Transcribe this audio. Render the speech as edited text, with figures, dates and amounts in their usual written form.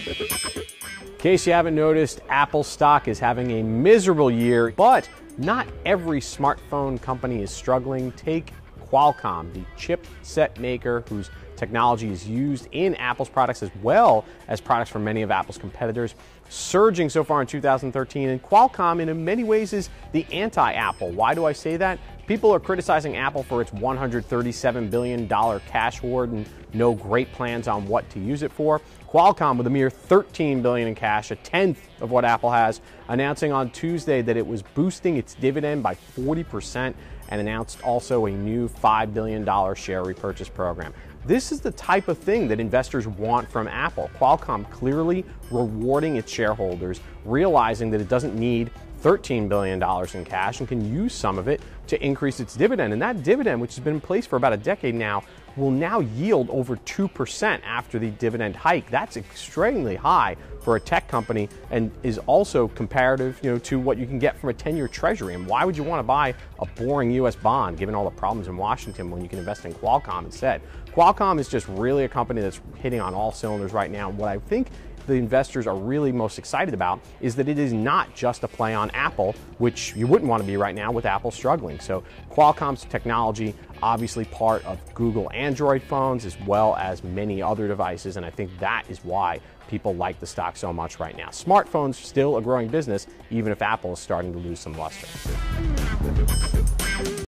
In case you haven't noticed, Apple stock is having a miserable year, but not every smartphone company is struggling. Take Qualcomm, the chipset maker whose technology is used in Apple's products as well as products from many of Apple's competitors, surging so far in 2013. And Qualcomm, in many ways, is the anti-Apple. Why do I say that? People are criticizing Apple for its $137 billion cash hoard and no great plans on what to use it for. Qualcomm, with a mere $13 billion in cash, a tenth of what Apple has, announcing on Tuesday that it was boosting its dividend by 40% and announced also a new $5 billion share repurchase program. This is the type of thing that investors want from Apple. Qualcomm clearly rewarding its shareholders, realizing that it doesn't need $13 billion in cash and can use some of it to increase its dividend. And that dividend, which has been in place for about a decade now, will now yield over 2% after the dividend hike. That's extremely high for a tech company and is also comparative, to what you can get from a 10-year treasury. And why would you want to buy a boring U.S. bond, given all the problems in Washington, when you can invest in Qualcomm instead? Qualcomm is just really a company that's hitting on all cylinders right now. What I think the investors are really most excited about is that it is not just a play on Apple, which you wouldn't want to be right now with Apple struggling. So Qualcomm's technology, obviously part of Google Android phones as well as many other devices, and I think that is why people like the stock so much right now. Smartphones still a growing business, even if Apple is starting to lose some luster.